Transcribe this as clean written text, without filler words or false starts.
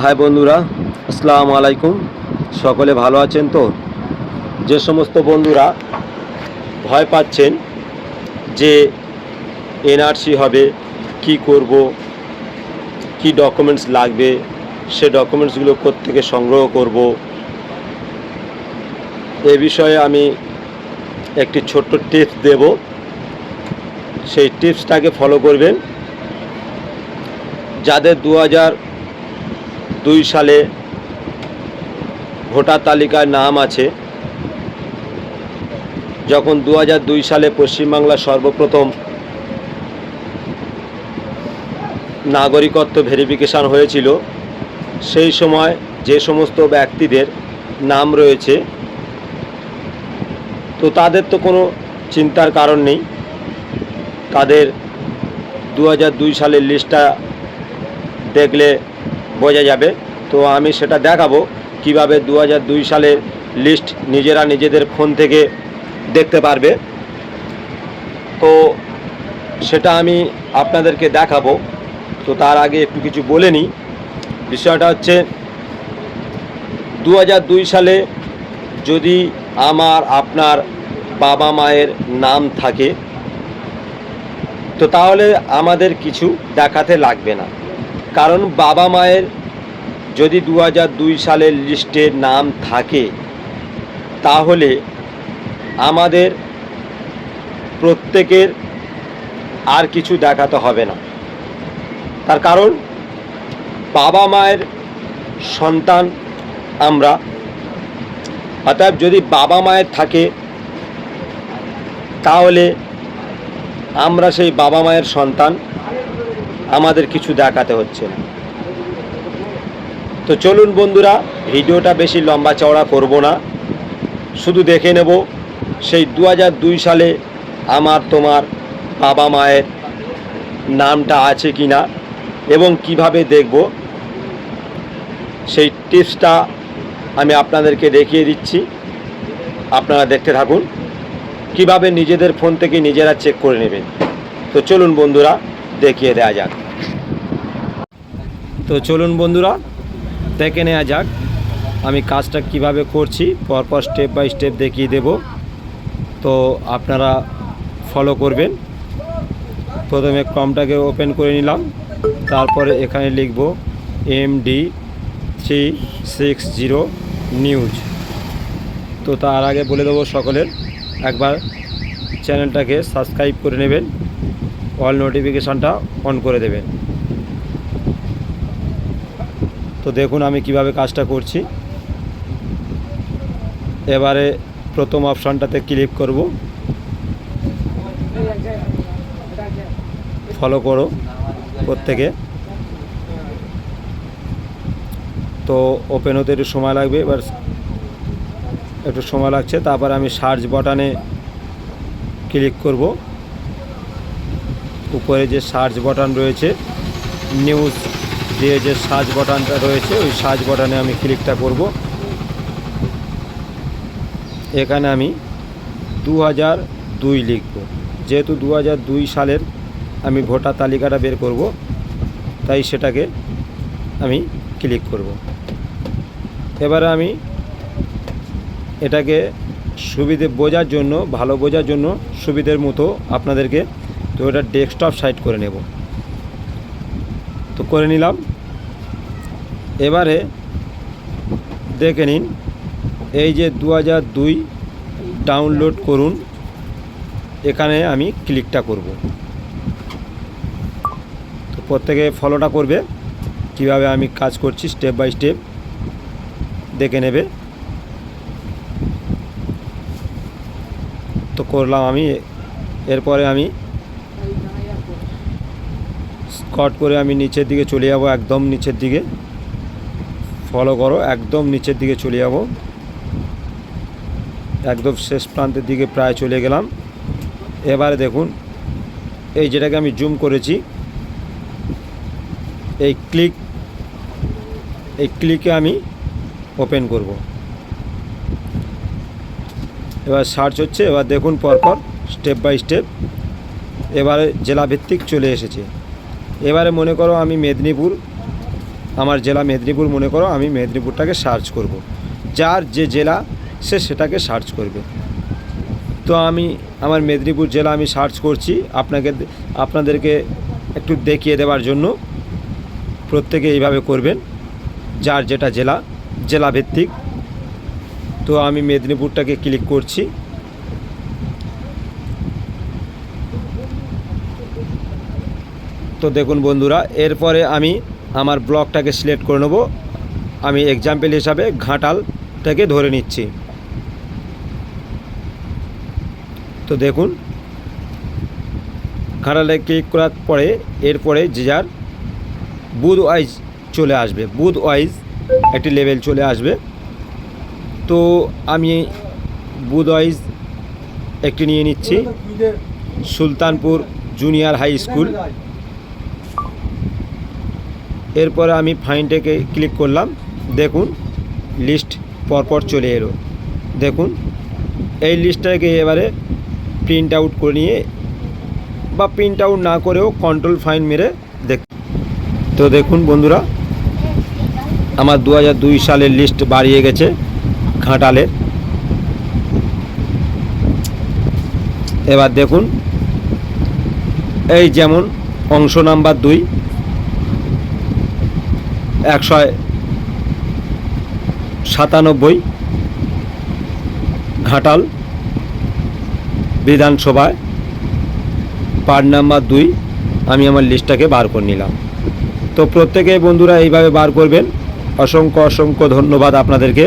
High বন্ধুরা, আসসালামু আলাইকুম। সকলে ভালো আছেন তো? যে সমস্ত বন্ধুরা ভয় পাচ্ছেন যে এনআরসি হবে, কি করব, কি ডকুমেন্টস লাগবে, সে ডকুমেন্টসগুলো কোত্থেকে সংগ্রহ করব, এ বিষয়ে আমি একটি ছোট্ট টিপস দেব। সেই টিপসটাকে ফলো করবেন। যাদের 2002 সালে ভোটার তালিকায় নাম আছে, যখন 2002 সালে পশ্চিমবাংলা সর্বপ্রথম নাগরিকত্ব ভেরিফিকেশান হয়েছিল, সেই সময় যে সমস্ত ব্যক্তিদের নাম রয়েছে, তো তাদের তো কোনো চিন্তার কারণ নেই। তাদের 2002 সালের লিস্টটা দেখলে বোঝা যাবে। তো আমি সেটা দেখাবো কিভাবে 2002 সালের লিস্ট নিজেরা নিজেদের ফোন থেকে দেখতে পারবে। তো সেটা আমি আপনাদেরকে দেখাবো। তো তার আগে একটু কিছু বলে নিই। বিষয়টা হচ্ছে 2002 সালে যদি আমার আপনার বাবা মায়ের নাম থাকে, তো তাহলে আমাদের কিছু দেখাতে লাগবে না। কারণ বাবা মায়ের যদি 2002 সালের লিস্টে নাম থাকে, তাহলে আমাদের প্রত্যেকের আর কিছু দেখাতে হবে না। তার কারণ বাবা মায়ের সন্তান আমরা। অতএব যদি বাবা মায়ের থাকে, তাহলে আমরা সেই বাবা মায়ের সন্তান, আমাদের কিছু দেখাতে হচ্ছে না। তো চলুন বন্ধুরা, ভিডিওটা বেশি লম্বা চওড়া করব না, শুধু দেখে নেব সেই 2002 সালে আমার তোমার বাবা মায়ের নামটা আছে কি না এবং কিভাবে দেখব, সেই টিপসটা আমি আপনাদেরকে দেখিয়ে দিচ্ছি। আপনারা দেখতে থাকুন কিভাবে নিজেদের ফোন থেকে নিজেরা চেক করে নেবেন। তো চলুন বন্ধুরা, দেখিয়ে দেওয়া যাক। তো চলুন বন্ধুরা, দেখে নেওয়া যাক আমি কাজটা কিভাবে করছি। পরপর স্টেপ বাই স্টেপ দেখিয়ে দেব, তো আপনারা ফলো করবেন। প্রথমে ক্রমটাকে ওপেন করে নিলাম, তারপরে এখানে লিখব MD360 নিউজ। তো তার আগে বলে দেবো সকলের একবার চ্যানেলটাকে সাবস্ক্রাইব করে নেবেন, অল নোটিফিকেশানটা অন করে দেবেন। তো দেখুন আমি কিভাবে কাজটা করছি। এবারে প্রথম অপশানটাতে ক্লিক করব, ফলো করো প্রত্যেকে। তো ওপেন হতে একটু সময় লাগবে, এবার একটু সময় লাগছে। তারপর আমি সার্চ বাটনে ক্লিক করব। উপরে যে সার্চ বাটন রয়েছে, নিউজ দিয়ে যে সার্চ বাটনটা রয়েছে, ওই সার্চ বাটনে আমি ক্লিকটা করব। এখানে আমি 2002 লিখব। যেহেতু 2002 সালের আমি ভোটার তালিকাটা বের করব, তাই সেটাকে আমি ক্লিক করব। এবারে আমি এটাকে সুবিধে বোঝার জন্য, ভালো বোঝার জন্য সুবিধের মতো আপনাদেরকে তো এটা ডেস্কটপ সাইট করে নেব। তো করে নিলাম। এবারে দেখে নিন, এই যে 2002 ডাউনলোড করুন, এখানে আমি ক্লিকটা করব। তো প্রত্যেকে ফলোটা করবে কিভাবে আমি কাজ করছি, স্টেপ বাই স্টেপ দেখে নেবে। তো করলাম আমি। এরপরে আমি স্ক্রল করে আমি নিচের দিকে চলে যাব, একদম নিচের দিকে। ফলো করো, একদম নিচের দিকে চলে যাব, একদম শেষ প্রান্তের দিকে প্রায় চলে গেলাম। এবারে দেখুন, এই যেটাকে আমি জুম করেছি, এই ক্লিকে আমি ওপেন করব। এবার সার্চ হচ্ছে, এবার দেখুন পরপর স্টেপ বাই স্টেপ এবারে জেলাভিত্তিক চলে এসেছে। এবারে মনে করো আমি মেদিনীপুর আমার জেলা মেদিনীপুর মনে করো, আমি মেদিনীপুরটাকে সার্চ করব। যার যে জেলা সে সেটাকে সার্চ করবে। তো আমি আমার মেদিনীপুর জেলা আমি সার্চ করছি আপনাদেরকে একটু দেখিয়ে দেওয়ার জন্য। প্রত্যেকে এইভাবে করবেন, যার যেটা জেলা ভিত্তিক। তো আমি মেদিনীপুরটাকে ক্লিক করছি। তো দেখুন বন্ধুরা, এরপরে আমি আমার ব্লকটাকে সিলেক্ট করে নেব। আমি এক্সাম্পল হিসাবে ঘাটালটাকে ধরে নিচ্ছি। তো দেখুন, ঘাটালে ক্লিক করার পরে এরপরে যে যার বুথ ওয়াইজ চলে আসবে, বুথ ওয়াইজ একটি লেভেল চলে আসবে। তো আমি বুথ ওয়াইজ একটি নিয়ে নিচ্ছি, সুলতানপুর জুনিয়র হাই স্কুল। এরপরে আমি ফাইন্ডটাকে ক্লিক করলাম। দেখুন লিস্ট পরপর চলে এলো। দেখুন এই লিস্টটাকে এবারে প্রিন্ট আউট করে নিয়ে বা প্রিন্ট আউট না করেও কন্ট্রোল ফাইন মেরে দেখ। তো দেখুন বন্ধুরা, আমার 2002 সালের লিস্ট বাড়িয়ে গেছে ঘাটালের। এবার দেখুন, এই যেমন অংশ নাম্বার 2 197 ঘাটাল বিধানসভায় পার্ট নাম্বার 2 আমি আমার লিস্টটাকে বার করে নিলাম। তো প্রত্যেকে বন্ধুরা এইভাবে বার করবেন। অসংখ্য অসংখ্য ধন্যবাদ আপনাদেরকে।